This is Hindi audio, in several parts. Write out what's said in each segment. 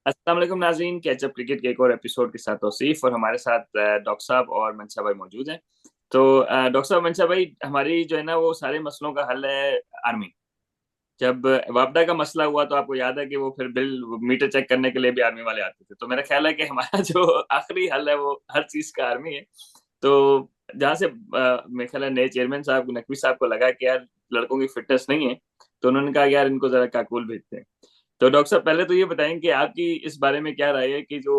अस्सलाम वालेकुम नाज़रीन, कैचअप क्रिकेट के एक और एपिसोड के साथ तौसीफ और हमारे साथ डॉक्टर साहब और मंशा भाई मौजूद हैं। तो डॉक्टर साहब, मंशा भाई, हमारी जो है ना वो सारे मसलों का हल है आर्मी। जब वापडा का मसला हुआ तो आपको याद है कि वो फिर बिल मीटर चेक करने के लिए भी आर्मी वाले आते थे। तो मेरा ख्याल है कि हमारा जो आखिरी हल है वो हर चीज का आर्मी है। तो जहाँ से मेरे ख्याल है नए चेयरमैन साहब नकवी साहब को लगा कि यार लड़कों की फिटनेस नहीं है, तो उन्होंने कहा यार इनको जरा काकूल भेजते हैं। तो डॉक्टर साहब, पहले तो ये बताएं कि आपकी इस बारे में क्या राय है कि जो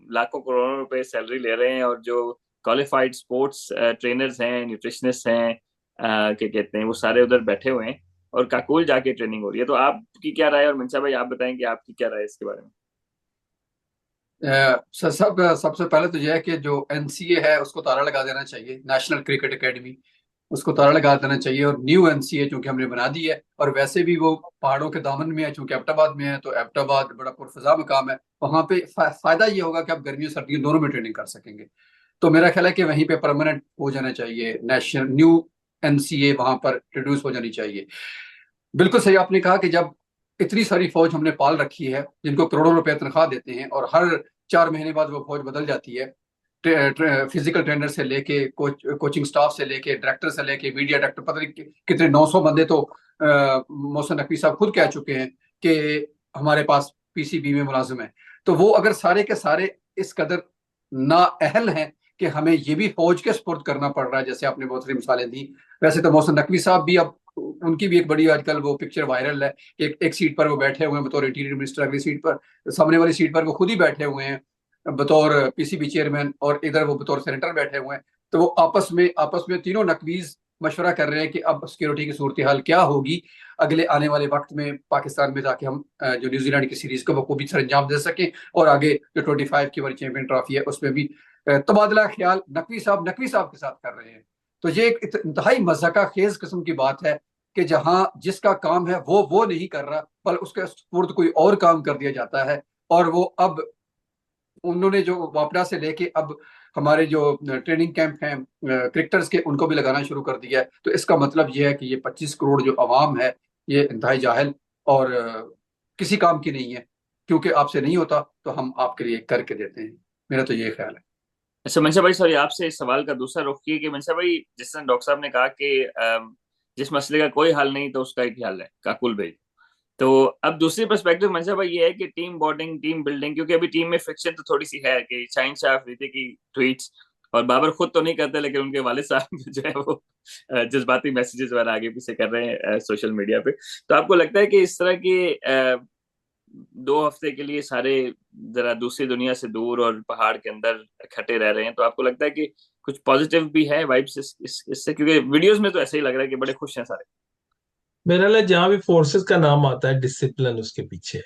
लाखों करोड़ों रुपए सैलरी ले रहे हैं और जो क्वालिफाइड स्पोर्ट्स ट्रेनर्स हैं, न्यूट्रिशनिस्ट हैं, क्या कहते हैं, वो सारे उधर बैठे हुए हैं और काकुल जाके ट्रेनिंग हो रही है। तो आपकी क्या राय है? और मंशा भाई आप बताएं कि आपकी क्या राय है इसके बारे में। सबसे पहले तो यह है कि जो एनसीए है उसको ताला लगा देना चाहिए, नेशनल क्रिकेट एकेडमी। उसको ताला लगा देना चाहिए और न्यू एनसीए चूंकि हमने बना दी है, और वैसे भी वो पहाड़ों के दामन में है, चूंकि एबटाबाद में है, तो एबटाबाद बड़ा पुरफजा मकाम है। वहां पे फायदा ये होगा कि आप गर्मियों सर्दियों दोनों में ट्रेनिंग कर सकेंगे। तो मेरा ख्याल है कि वहीं पे परमानेंट हो जाना चाहिए, नेशनल न्यू एनसीए वहां पर इंट्रोड्यूस हो जानी चाहिए। बिल्कुल सही आपने कहा कि जब इतनी सारी फौज हमने पाल रखी है, जिनको करोड़ों रुपए तनख्वाह देते हैं, और हर 4 महीने बाद वो फौज बदल जाती है, फिजिकल ट्रेनर से लेके कोचिंग स्टाफ से लेके डायरेक्टर से लेके मीडिया डायरेक्टर, पता नहीं कितने 900 बंदे तो मोहसिन नकवी साहब खुद कह चुके हैं कि हमारे पास पीसीबी में मुलाजिम है। तो वो अगर सारे के सारे इस कदर नाअहल हैं कि हमें ये भी फौज के सपुर्द करना पड़ रहा है, जैसे आपने बहुत सारी मिसालें दी। वैसे तो मोहसिन नकवी साहब भी अब, उनकी भी एक बड़ी आजकल वो पिक्चर वायरल है कि एक सीट पर वो बैठे हुए हैं बतौर इंटीरियर मिनिस्टर, अगली सीट पर, सामने वाली सीट पर वो खुद ही बैठे हुए हैं बतौर पीसीबी चेयरमैन, और इधर वो बतौर सेनेटर बैठे हुए हैं। तो वो आपस में तीनों नकवीज मशवरा कर रहे हैं कि अब सिक्योरिटी की सूरत हाल क्या होगी अगले आने वाले वक्त में पाकिस्तान में, ताकि हम जो न्यूजीलैंड की सीरीज को बखूबी सर अंजाम दे सकें, और आगे जो 25 की वर्ल्ड चैंपियन ट्रॉफी है उसमें भी तबादला ख्याल नकवी साहब के साथ कर रहे हैं। तो ये एक इंतहाई मजाका खेज किस्म की बात है कि जहां जिसका काम है वो नहीं कर रहा, बल उसके सुपुर्द कोई और काम कर दिया जाता है। और वो अब उन्होंने जो वापडा से लेके अब हमारे जो ट्रेनिंग कैंप हैं क्रिकेटर्स के, उनको भी लगाना शुरू कर दिया है। तो इसका मतलब ये है कि ये 25 करोड़ जो आवाम है, ये इंतहाई जाहिल और किसी काम की नहीं है। क्योंकि आपसे नहीं होता तो हम आपके लिए करके देते हैं। मेरा तो ये ख्याल है। अच्छा मंशा भाई, सॉरी, आपसे इस सवाल का दूसरा रुख किए कि मंशा भाई, जिस तरह डॉक्टर साहब ने कहा कि जिस मसले का कोई हल नहीं तो उसका एक ही हल है, काकुल भाई। तो अब दूसरी पर्सपेक्टिव मंशा भाई ये है कि टीम बॉन्डिंग, टीम बिल्डिंग, क्योंकि अभी टीम में फ्रिक्शन तो थोड़ी सी है कि शाहिन शाह अफरीदी की ट्वीट्स, और बाबर खुद तो नहीं करते लेकिन उनके वालिद साहब जो है वो जज्बाती मैसेजेस वगैरह आगे पीछे कर रहे हैं सोशल मीडिया पे। तो आपको लगता है कि इस तरह की 2 हफ्ते के लिए सारे जरा दूसरी दुनिया से दूर और पहाड़ के अंदर इकट्ठे रह रहे हैं, तो आपको लगता है कि कुछ पॉजिटिव भी है वाइब्स इससे? क्योंकि वीडियोस में तो ऐसे ही लग रहा है कि बड़े खुश हैं सारे। मेरा ख्याल है जहां भी फोर्सेस का नाम आता है डिसिप्लिन उसके पीछे है।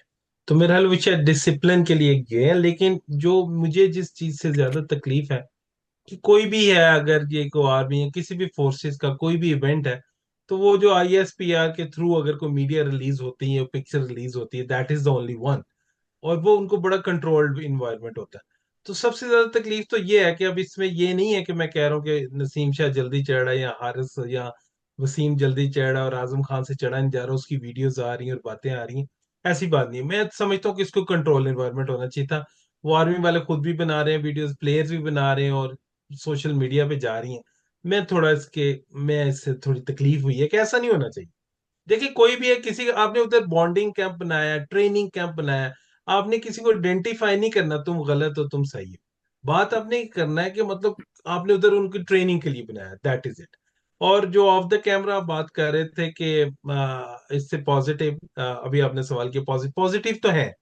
तो मेरा ख्याल वो शायद डिसिप्लिन के लिए गए हैं। लेकिन जो मुझे जिस चीज से ज्यादा तकलीफ है कि कोई भी है, अगर ये को आर्मी है किसी भी फोर्सेस का कोई भी इवेंट है, तो वो जो आईएसपीआर के थ्रू अगर कोई मीडिया रिलीज होती है, पिक्चर रिलीज होती है, that is the only one. और वो उनको बड़ा कंट्रोल्ड इन्वायरमेंट होता है। तो सबसे ज्यादा तकलीफ तो ये है कि अब इसमें ये नहीं है कि मैं कह रहा हूँ कि नसीम शाह जल्दी चढ़ रहा है या हारिस या वसीम जल्दी चढ़ रहा है और आजम खान से चढ़ा नहीं जा रहा, उसकी वीडियोज आ रही हैं और बातें आ रही हैं। ऐसी बात नहीं है। मैं समझता हूँ कि इसको कंट्रोल इन्वायरमेंट होना चाहिए था। वो आर्मी वाले खुद भी बना रहे हैं वीडियोस, प्लेयर्स भी बना रहे हैं और सोशल मीडिया पे जा रही हैं। मैं इससे थोड़ी तकलीफ हुई है कि ऐसा नहीं होना चाहिए। देखिए कोई भी है, किसी का आपने उधर बॉन्डिंग कैंप बनाया, ट्रेनिंग कैंप बनाया, आपने किसी को आइडेंटिफाई नहीं करना तुम गलत हो तुम सही हो। बात आपने करना है कि मतलब आपने उधर उनकी ट्रेनिंग के लिए बनाया, दैट इज इट। और जो ऑफ द कैमरा आप बात कर रहे थे कि इससे पॉजिटिव, अभी आपने सवाल किया, पॉजिटिव पॉजिटिव तो है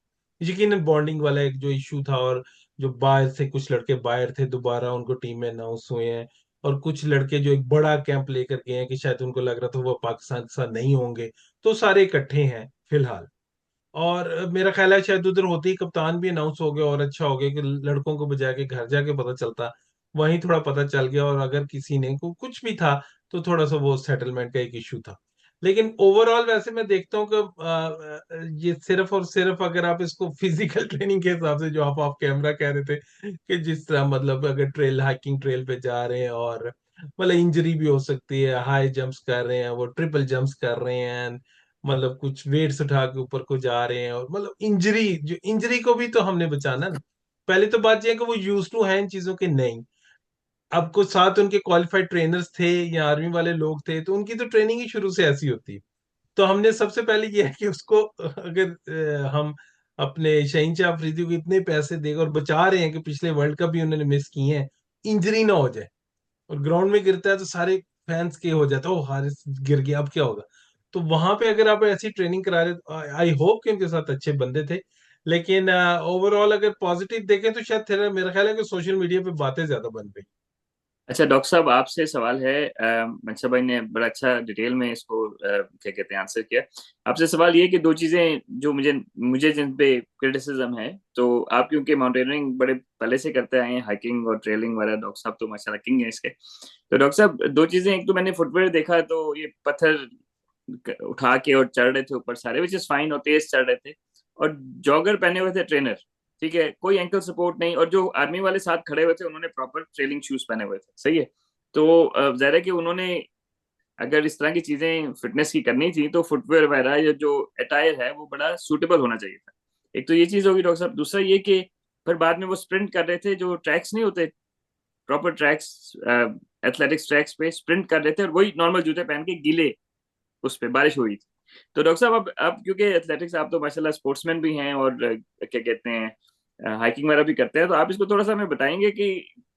यकीन। बॉन्डिंग वाला एक जो इशू था, और जो बाहर से कुछ लड़के बाहर थे दोबारा उनको टीम में अनाउंस हुए हैं, और कुछ लड़के जो एक बड़ा कैंप लेकर गए हैं कि शायद उनको लग रहा था वो पाकिस्तान के साथ नहीं होंगे, तो सारे इकट्ठे हैं फिलहाल। और मेरा ख्याल है शायद उधर होते ही कप्तान भी अनाउंस हो गया, और अच्छा हो गया कि लड़कों को बजा के घर जाके पता चलता। वहीं थोड़ा पता चल गया, और अगर किसी ने को कुछ भी था तो थोड़ा सा वो सेटलमेंट का एक इशू था। लेकिन ओवरऑल वैसे मैं देखता हूँ कि ये सिर्फ और सिर्फ अगर आप इसको फिजिकल ट्रेनिंग के हिसाब से, जो आप ऑफ कैमरा कह रहे थे कि जिस तरह मतलब अगर ट्रेल हाइकिंग ट्रेल पे जा रहे हैं और मतलब इंजरी भी हो सकती है, हाई जंप्स कर रहे हैं, वो ट्रिपल जंप्स कर रहे हैं, मतलब कुछ वेट्स उठा के ऊपर को जा रहे हैं, और मतलब इंजरी को भी तो हमने बचाना ना। पहले तो बात यह है कि वो यूज टू है इन चीजों के नहीं। अब कुछ साथ उनके क्वालिफाइड ट्रेनर्स थे या आर्मी वाले लोग थे, तो उनकी तो ट्रेनिंग ही शुरू से ऐसी होती है। तो हमने सबसे पहले ये है कि उसको अगर हम अपने शहीनशाह अफरीदी को इतने पैसे देकर और बचा रहे हैं कि पिछले वर्ल्ड कप भी उन्होंने मिस किए हैं, इंजरी ना हो जाए। और ग्राउंड में गिरता है तो सारे फैंस के हो जाता है, ओ हारिस गिर गया, अब क्या होगा। तो वहां पे अगर आप ऐसी ट्रेनिंग करा रहे, आई होप कि उनके साथ अच्छे बंदे थे। लेकिन ओवरऑल अगर पॉजिटिव देखें तो शायद मेरा ख्याल है कि सोशल मीडिया पे बातें ज्यादा बन गई। अच्छा डॉक्टर साहब, आपसे सवाल है। मंशा भाई ने बड़ा अच्छा डिटेल में इसको क्या कहते हैं आंसर किया। आपसे सवाल ये कि दो चीजें जो मुझे मुझे जिन पे क्रिटिसिज्म है, तो आप क्योंकि माउंटेनियरिंग बड़े पहले से करते आए हैं, हाइकिंग और ट्रेलिंग वगैरह, डॉक्टर साहब तो माशाल्लाह किंग है इसके। तो डॉक्टर साहब दो चीजें, एक तो मैंने फुटवेयर देखा तो ये पत्थर उठा के और चढ़ रहे थे ऊपर सारे, विच इज फाइन, और तेज चढ़ रहे थे, और जॉगर पहने हुए थे ट्रेनर, ठीक है, कोई एंकल सपोर्ट नहीं, और जो आर्मी वाले साथ खड़े हुए थे उन्होंने प्रॉपर ट्रेलिंग शूज पहने हुए थे, सही है। तो जाहिर है कि उन्होंने अगर इस तरह की चीजें फिटनेस की करनी थी तो फुटवेयर वगैरह या जो अटायर है वो बड़ा सूटेबल होना चाहिए था। एक तो ये चीज होगी डॉक्टर साहब। दूसरा ये कि फिर बाद में वो स्प्रिंट कर रहे थे, जो ट्रैक्स नहीं होते प्रॉपर ट्रैक्स, एथलेटिक्स ट्रैक्स पे स्प्रिंट कर रहे थे, और वही नॉर्मल जूते पहन के गीले, उस पे बारिश हुई थी। तो डॉक्टर साहब अब क्योंकि एथलेटिक्स आप तो माशाल्लाह स्पोर्ट्समैन भी हैं और क्या कहते हैं हाइकिंग वगैरह भी करते हैं, तो आप इसको थोड़ा सा हमें बताएंगे कि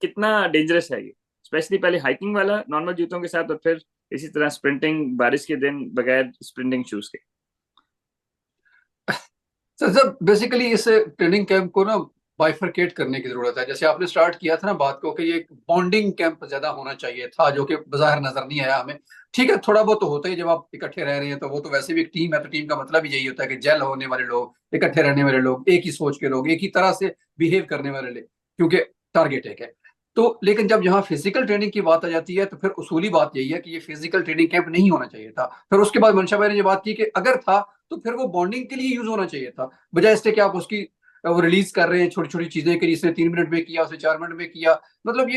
कितना डेंजरस है ये, स्पेशली पहले हाइकिंग वाला नॉर्मल जूतों के साथ, और फिर इसी तरह स्प्रिंटिंग बारिश के दिन बगैर स्प्रिंटिंग शूज के। सर बेसिकली इस ट्रेनिंग कैंप को ना बाइफरकेट करने की जरूरत है। जैसे आपने स्टार्ट किया था ना बात को कि ये एक बॉन्डिंग कैंप ज्यादा होना चाहिए था, जो कि बाहर नजर नहीं आया हमें। ठीक है, थोड़ा बहुत तो होता ही, जब आप इकट्ठे रह रहे हैं तो वो तो वैसे भी एक टीम है, तो टीम का मतलब ही यही होता है कि जेल होने वाले लोग, इकट्ठे रहने वाले लोग, एक ही सोच के लोग, एक ही तरह से बिहेव करने वाले लोग, क्योंकि टारगेट एक है। तो लेकिन जब यहाँ फिजिकल ट्रेनिंग की बात आ जाती है तो फिर उसूली बात यही है कि ये फिजिकल ट्रेनिंग कैंप नहीं होना चाहिए था। फिर उसके बाद मनशा भाई ने ये बात की कि अगर था तो फिर वो बॉन्डिंग के लिए यूज होना चाहिए था, बजाय इससे कि आप उसकी वो रिलीज कर रहे हैं छोटी छोटी चीजें कि इसने 3 मिनट में किया, उसने 4 मिनट में किया। मतलब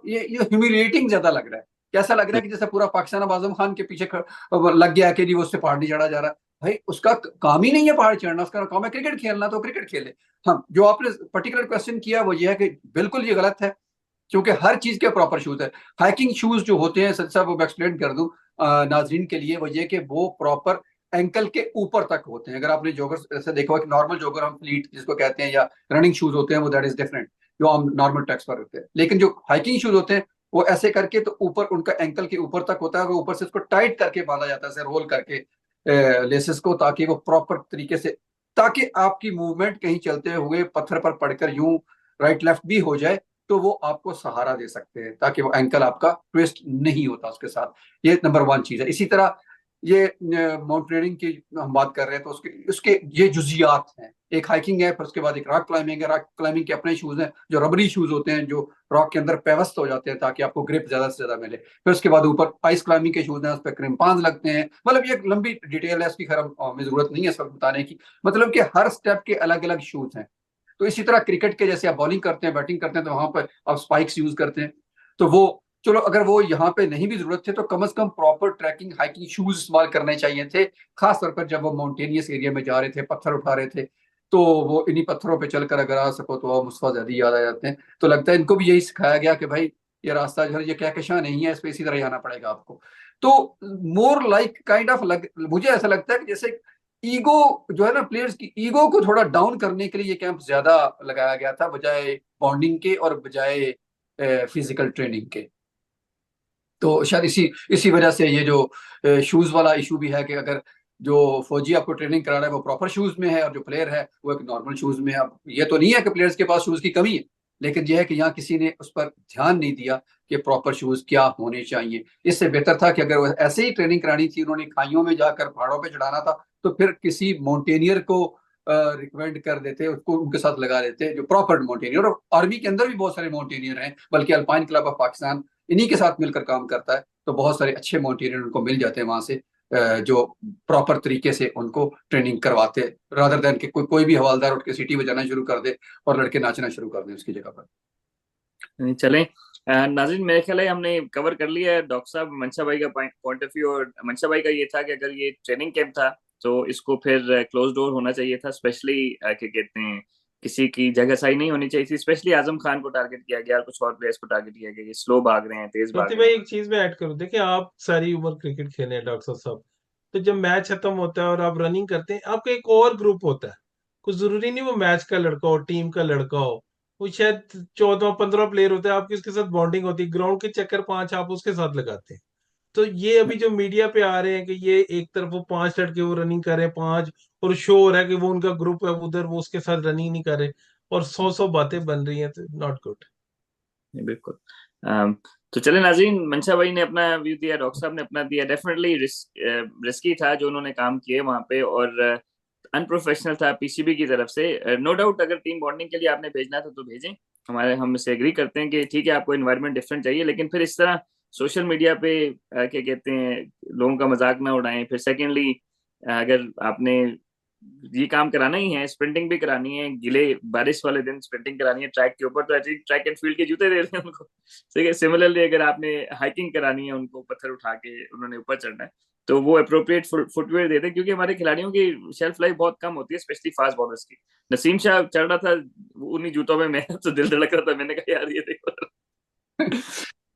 ये ह्यूमिलेटिंग ज्यादा लग रहा है। कैसा लग रहा है कि जैसे पूरा पाकिस्तान अब आजम खान के पीछे लग गया कि जी वो उससे पहाड़ नहीं चढ़ा जा रहा। भाई उसका काम ही नहीं है पहाड़ चढ़ना, उसका काम है क्रिकेट खेलना, तो क्रिकेट खेले। हाँ, जो आपने पर्टिकुलर क्वेश्चन किया वो ये है कि बिल्कुल ये गलत है, क्योंकि हर चीज के प्रॉपर शूज है। हाइकिंग शूज जो होते हैं सच साहब, वो मैं एक्सप्लेन कर दूं नाजरीन के लिए, वो ये कि वो प्रॉपर एंकल के ऊपर तक होते हैं। अगर आपने जोगर ऐसे देखा हो कि नॉर्मल जोगर हम फ्लीट जिसको कहते हैं या रनिंग शूज होते हैं, वो दैट इज डिफरेंट, जो हम नॉर्मल ट्रैक्स पर होते हैं। लेकिन जो हाइकिंग शूज होते हैं वो ऐसे करके तो ऊपर उनका एंकल के ऊपर तक होता है, और ऊपर से उसको टाइट करके बांधा जाता है, रोल करके लेसेस को, ताकि वो प्रॉपर तरीके से, ताकि आपकी मूवमेंट कहीं चलते हुए पत्थर पर पड़कर यूं राइट लेफ्ट भी हो जाए तो वो आपको सहारा दे सकते हैं, ताकि वो एंकल आपका ट्विस्ट नहीं होता उसके साथ। ये नंबर वन चीज है। इसी तरह ये माउंटेनियरिंग की हम बात कर रहे हैं तो उसके उसके ये जुजियात हैं। एक हाइकिंग है, फिर उसके बाद एक रॉक क्लाइंबिंग है। रॉक क्लाइंबिंग के अपने शूज हैं जो रबरी शूज होते हैं, जो रॉक के अंदर पेवस्त हो जाते हैं ताकि आपको ग्रिप ज्यादा से ज्यादा मिले। फिर उसके बाद ऊपर आइस क्लाइंबिंग के शूज हैं, उस पर क्रिम्पांस लगते हैं। मतलब ये एक लंबी डिटेल है, इसकी खैर हमें जरूरत नहीं है इस वक्त बताने की। मतलब कि हर स्टेप के अलग अलग शूज हैं। तो इसी तरह क्रिकेट के जैसे आप बॉलिंग करते हैं, बैटिंग करते हैं, तो वहां पर आप स्पाइक्स यूज करते हैं। तो वो चलो, अगर वो यहाँ पे नहीं भी जरूरत थे तो कम से कम प्रॉपर ट्रैकिंग हाइकिंग शूज इस्तेमाल करने चाहिए थे, खास तौर पर जब वो माउंटेनियस एरिया में जा रहे थे, पत्थर उठा रहे थे। तो वो इन्हीं पत्थरों पे चलकर अगर आ सको तो वो मुस्तफा ज्यादा याद आ जाते हैं। तो लगता है इनको भी यही सिखाया गया कि भाई ये रास्ता जो है ये कहकशां नहीं है, इस पे इसी तरह जाना पड़ेगा आपको। तो मोर लाइक काइंड ऑफ मुझे ऐसा लगता है कि जैसे ईगो जो है ना, प्लेयर्स की ईगो को थोड़ा डाउन करने के लिए ये कैंप ज्यादा लगाया गया था, बजाय बॉन्डिंग के और बजाय फिजिकल ट्रेनिंग के। तो शायद इसी इसी वजह से ये जो शूज वाला इशू भी है कि अगर जो फौजी आपको ट्रेनिंग करा रहा है वो प्रॉपर शूज में है और जो प्लेयर है वो एक नॉर्मल शूज में है। अब ये तो नहीं है कि प्लेयर्स के पास शूज की कमी है, लेकिन यह है कि यहाँ किसी ने उस पर ध्यान नहीं दिया कि प्रॉपर शूज क्या होने चाहिए। इससे बेहतर था कि अगर वो ऐसे ही ट्रेनिंग करानी थी, उन्होंने खाइयों में जाकर पहाड़ों पर चढ़ाना था, तो फिर किसी माउंटेनियर को रिकमेंड कर देते, उसको उनके साथ लगा देते जो प्रॉपर माउंटेनियर। और आर्मी के अंदर भी बहुत सारे माउंटेनियर हैं, बल्कि अल्पाइन क्लब ऑफ पाकिस्तान इन्हीं के साथ मिलकर काम करता है। तो बहुत सारे अच्छे माउंटेनियर उनको मिल जाते हैं वहां से, जो प्रॉपर तरीके से उनको ट्रेनिंग करवाते, रादर देन कि कोई भी हवालदार उठ के सीटी बजाना शुरू कर दे और लड़के नाचना शुरू कर दें उसकी जगह पर। चलें। नाज़रीन, मेरे ख्याल है हमने कवर कर लिया है डॉक्टर साहब मंशा भाई का पॉइंट ऑफ व्यू। और मंशा भाई का ये था कि अगर ये ट्रेनिंग कैंप था तो इसको फिर क्लोज डोर होना चाहिए था। स्पेशली क्या कहते हैं, किसी की जगहसाही नहीं होनी चाहिए थी। स्पेशली आजम खान को टारगेट किया गया और कुछ और प्लेयर्स को टारगेट किया गया कि स्लो भाग रहे हैं, तेज भाग प्रति रहे भाई, हैं। एक चीज मैं ऐड करूं, देखिए आप सारी उम्र क्रिकेट खेले हैं डॉक्टर साहब, तो जब मैच खत्म होता है और आप रनिंग करते हैं, आपका एक और ग्रुप होता है। कुछ जरूरी नहीं वो मैच का लड़का हो, टीम का लड़का हो, वो शायद 14-15 प्लेयर होते हैं, आपकी उसके साथ बॉन्डिंग होती है, ग्राउंड के चक्कर 5 आप उसके साथ लगाते हैं। तो ये अभी जो मीडिया पे आ रहे हैं कि ये एक तरफ वो 5 लड़के वो रनिंग कर रहे हैं 5, और शो हो रहा है कि वो उनका ग्रुप है उधर, वो उसके साथ रनिंग नहीं कर रहे, और 100 बातें बन रही हैं, तो नॉट गुड। बिल्कुल। तो चले नाज़रीन, मंशा भाई ने अपना व्यू दिया, डॉक्टर साहब ने अपना दिया। डेफिनेटली रिस्की था जो उन्होंने काम किए वहां पे, और अनप्रोफेशनल था पीसीबी की तरफ से। नो डाउट अगर टीम बॉन्डिंग के लिए आपने भेजना था तो भेजें, हम इससे एग्री करते हैं कि ठीक है, आपको एनवायरनमेंट डिफरेंट चाहिए, लेकिन फिर इस तरह सोशल मीडिया पे क्या कहते हैं, लोगों का मजाक ना उड़ाएं। फिर सेकेंडली, अगर आपने ये काम कराना ही है, स्प्रिंटिंग भी करानी है, गिले बारिश वाले दिन स्प्रिंटिंग करानी है ट्रैक के ऊपर, तो एटलीस्ट ट्रैक एंड फील्ड के जूते दे रहे हैं उनको। ठीक है, सिमिलरली अगर आपने हाइकिंग करानी है, उनको पत्थर उठा के उन्होंने ऊपर चढ़ना है, तो वो अप्रोप्रिएट फुटवेयर दे दें, क्योंकि हमारे खिलाड़ियों की शेल्फ लाइफ बहुत कम होती है, स्पेशली फास्ट बॉलर्स की। नसीम शाह चढ़ रहा था उन्हीं जूतों में, मैं तो दिल धड़क रहा था, मैंने कहा यार ये देखो।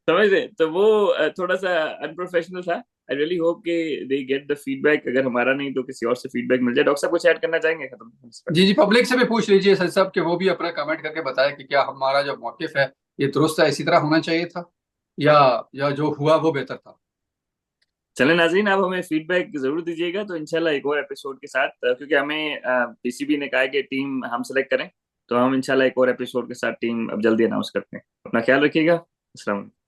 समझ रहे, तो वो थोड़ा सा अनप्रोफेशनल था। आई रियली होप कि दे गेट द फीडबैक, अगर हमारा नहीं तो किसी और से फीडबैक मिल जाए। डॉक्टर साहब कुछ ऐड करना चाहेंगे खत्म इस पर? जी जी, पब्लिक से भी पूछ लीजिए सर साहब कि वो भी अपना कमेंट करके बताए कि क्या हमारा जो मौकिफ है ये दुरुस्त है, इसी तरह होना चाहिए था, या जो हुआ वो बेहतर था। चले नाज़रीन, आप हमें फीडबैक जरूर दीजिएगा, तो इंशाल्लाह एक और एपिसोड के साथ, क्योंकि हमें पीसीबी ने कहा है कि टीम हम सेलेक्ट करें, तो हम इंशाल्लाह एक और एपिसोड के साथ टीम अब जल्दी अनाउंस करते हैं। अपना ख्याल रखिएगा। अस्सलाम वालेकुम।